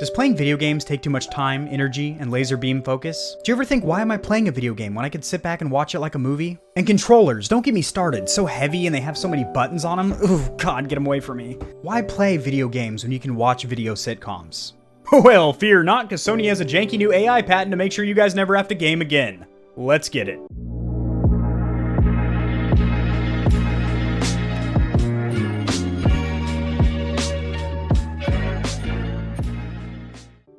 Does playing video games take too much time, energy, and laser beam focus? Do you ever think, why am I playing a video game when I could sit back and watch it like a movie? And controllers, don't get me started. So heavy and they have so many buttons on them. Ooh, God, get them away from me. Why play video games when you can watch video sitcoms? Well, fear not, because Sony has a janky new AI patent to make sure you guys never have to game again. Let's get it.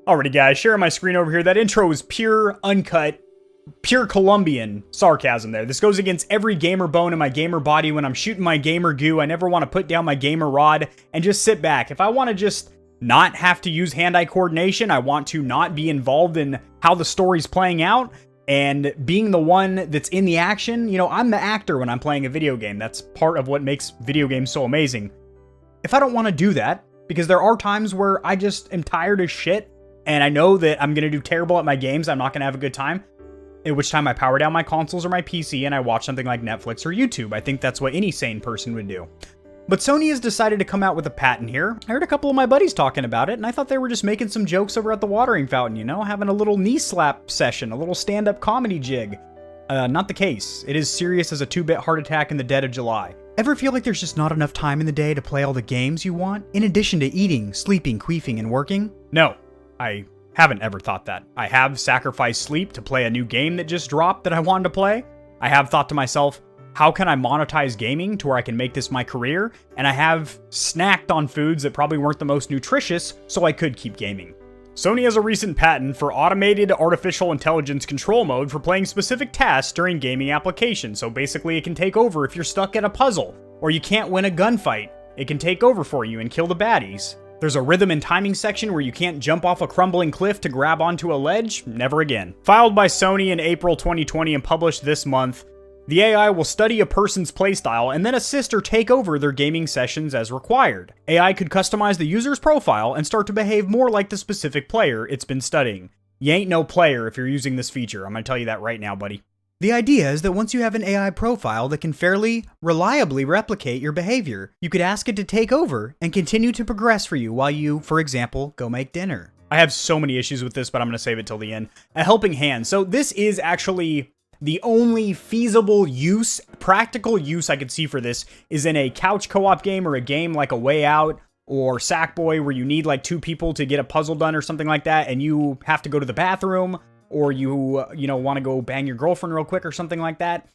Alrighty guys, sharing my screen over here. That intro is pure, uncut, pure Colombian sarcasm there. This goes against every gamer bone in my gamer body. When I'm shooting my gamer goo, I never want to put down my gamer rod and just sit back. If I want to just not have to use hand-eye coordination, I want to not be involved in how the story's playing out, and being the one that's in the action, you know, I'm the actor when I'm playing a video game. That's part of what makes video games so amazing. If I don't want to do that, because there are times where I just am tired as shit, and I know that I'm going to do terrible at my games, I'm not going to have a good time, at which time I power down my consoles or my PC and I watch something like Netflix or YouTube. I think that's what any sane person would do. But Sony has decided to come out with a patent here. I heard a couple of my buddies talking about it, and I thought they were just making some jokes over at the watering fountain, you know, having a little knee slap session, a little stand-up comedy jig. Not the case. It is serious as a 2-bit heart attack in the dead of July. Ever feel like there's just not enough time in the day to play all the games you want, in addition to eating, sleeping, queefing, and working? No. I haven't ever thought that. I have sacrificed sleep to play a new game that just dropped that I wanted to play. I have thought to myself, how can I monetize gaming to where I can make this my career? And I have snacked on foods that probably weren't the most nutritious, so I could keep gaming. Sony has a recent patent for automated artificial intelligence control mode for playing specific tasks during gaming applications. So basically it can take over if you're stuck at a puzzle, or you can't win a gunfight. It can take over for you and kill the baddies. There's a rhythm and timing section where you can't jump off a crumbling cliff to grab onto a ledge. Never again. Filed by Sony in April 2020 and published this month, the AI will study a person's playstyle and then assist or take over their gaming sessions as required. AI could customize the user's profile and start to behave more like the specific player it's been studying. You ain't no player if you're using this feature. I'm gonna tell you that right now, buddy. The idea is that once you have an AI profile that can fairly reliably replicate your behavior, you could ask it to take over and continue to progress for you while you, for example, go make dinner. I have so many issues with this, but I'm going to save it till the end. A helping hand. So this is actually the only feasible use, practical use I could see for this is in a couch co-op game or a game like A Way Out or Sackboy where you need like 2 people to get a puzzle done or something like that, and you have to go to the bathroom, or you want to go bang your girlfriend real quick or something like that.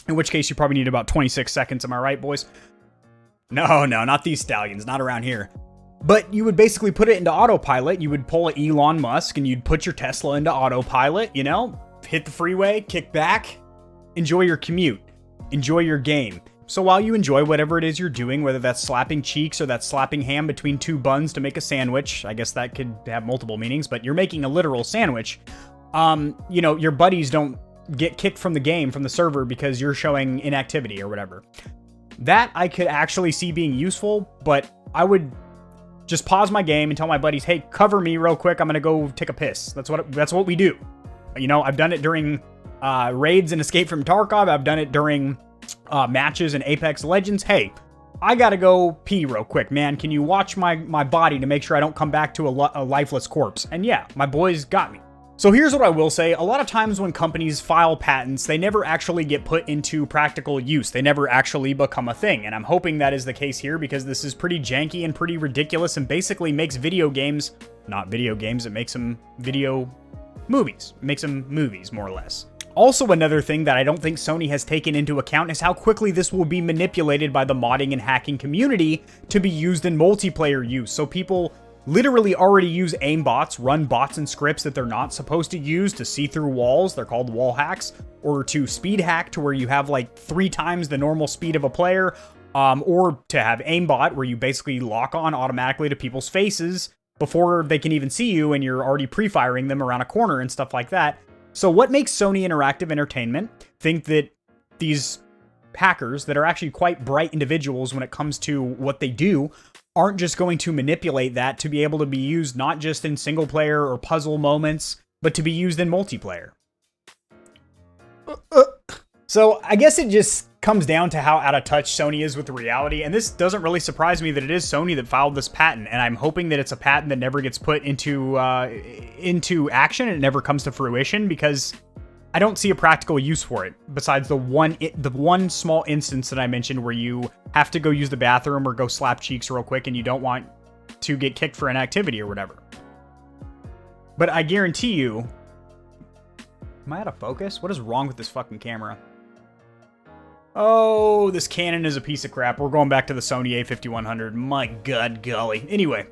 In which case you probably need about 26 seconds. Am I right, boys? No, not these stallions. Not around here. But you would basically put it into autopilot. You would pull an Elon Musk and you'd put your Tesla into autopilot, you know? Hit the freeway, kick back, enjoy your commute, enjoy your game. So while you enjoy whatever it is you're doing, whether that's slapping cheeks or that's slapping ham between 2 buns to make a sandwich, I guess that could have multiple meanings, but you're making a literal sandwich. You know, your buddies don't get kicked from the game, from the server, because you're showing inactivity or whatever. That I could actually see being useful, but I would just pause my game and tell my buddies, hey, cover me real quick, I'm gonna go take a piss. That's what we do. You know, I've done it during raids and Escape from Tarkov. I've done it during matches in Apex Legends. Hey, I gotta go pee real quick, man. Can you watch my body to make sure I don't come back to a lifeless corpse? And yeah, my boys got me. So here's what I will say. A lot of times when companies file patents, they never actually get put into practical use. They never actually become a thing. And I'm hoping that is the case here, because this is pretty janky and pretty ridiculous and basically makes video games, not video games, it makes them video movies. It makes them movies, more or less. Also, another thing that I don't think Sony has taken into account is how quickly this will be manipulated by the modding and hacking community to be used in multiplayer use. So people literally already use aimbots, run bots and scripts that they're not supposed to use to see through walls. They're called wall hacks, or to speed hack to where you have like 3 times the normal speed of a player, or to have aimbot where you basically lock on automatically to people's faces before they can even see you and you're already pre-firing them around a corner and stuff like that. So what makes Sony Interactive Entertainment think that these hackers that are actually quite bright individuals when it comes to what they do aren't just going to manipulate that to be able to be used not just in single player or puzzle moments, but to be used in multiplayer? So I guess it just comes down to how out of touch Sony is with the reality, and this doesn't really surprise me that it is Sony that filed this patent, and I'm hoping that it's a patent that never gets put into action and it never comes to fruition, because I don't see a practical use for it besides the one small instance that I mentioned where you have to go use the bathroom or go slap cheeks real quick and you don't want to get kicked for an activity or whatever. But I guarantee you... Am I out of focus? What is wrong with this fucking camera? Oh, this Canon is a piece of crap. We're going back to the Sony a5100. My god golly. Anyway,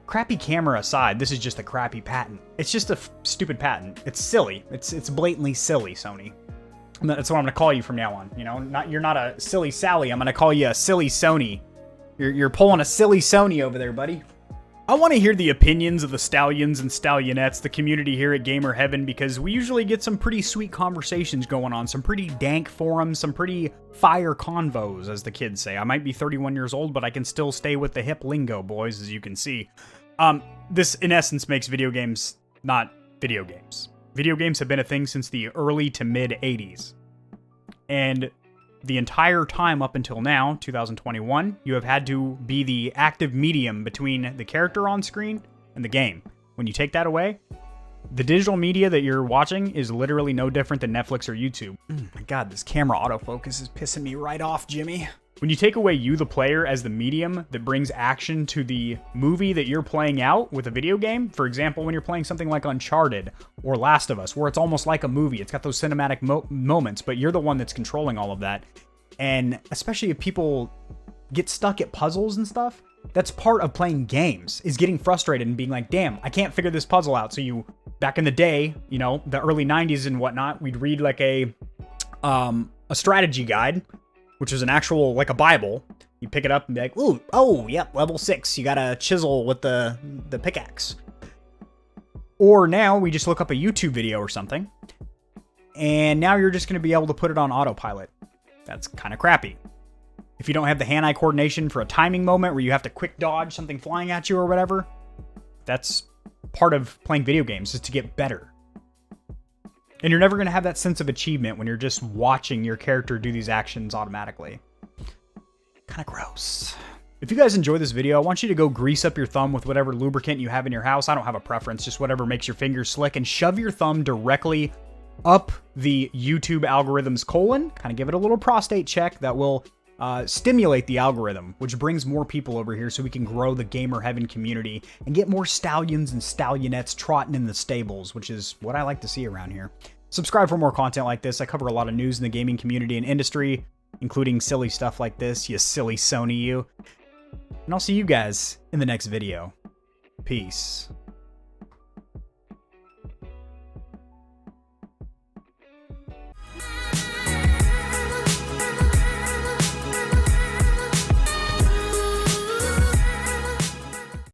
crappy camera aside, this is just a crappy patent. It's just a stupid patent. It's silly. It's blatantly silly, Sony. That's what I'm going to call you from now on. You know, you're not a silly Sally. I'm going to call you a silly Sony. You're pulling a silly Sony over there, buddy. I want to hear the opinions of the stallions and stallionettes, the community here at Gamer Heaven, because we usually get some pretty sweet conversations going on, some pretty dank forums, some pretty fire convos, as the kids say. I might be 31 years old, but I can still stay with the hip lingo, boys, as you can see. This, in essence, makes video games not video games. Video games have been a thing since the early to mid-'80s. And the entire time up until now, 2021, you have had to be the active medium between the character on screen and the game. When you take that away, the digital media that you're watching is literally no different than Netflix or YouTube. My god, this camera autofocus is pissing me right off, Jimmy. When you take away you, the player, as the medium that brings action to the movie that you're playing out with a video game, for example, when you're playing something like Uncharted or Last of Us, where it's almost like a movie, it's got those cinematic moments, but you're the one that's controlling all of that. And especially if people get stuck at puzzles and stuff, that's part of playing games, is getting frustrated and being like, damn, I can't figure this puzzle out. So you, back in the day, you know, the early 90s and whatnot, we'd read like a strategy guide, which was an actual, like a Bible. You pick it up and be like, ooh, oh, yep, level 6. You gotta chisel with the pickaxe. Or now we just look up a YouTube video or something, and now you're just gonna be able to put it on autopilot. That's kind of crappy. If you don't have the hand-eye coordination for a timing moment where you have to quick dodge something flying at you or whatever, that's part of playing video games, is to get better. And you're never going to have that sense of achievement when you're just watching your character do these actions automatically. Kind of gross. If you guys enjoy this video, I want you to go grease up your thumb with whatever lubricant you have in your house. I don't have a preference, just whatever makes your fingers slick, and shove your thumb directly up the YouTube algorithm's colon. Kind of give it a little prostate check that will stimulate the algorithm, which brings more people over here so we can grow the Gamer Heaven community and get more stallions and stallionettes trotting in the stables, which is what I like to see around here. Subscribe for more content like this. I cover a lot of news in the gaming community and industry, including silly stuff like this, you silly Sony you. And I'll see you guys in the next video. Peace.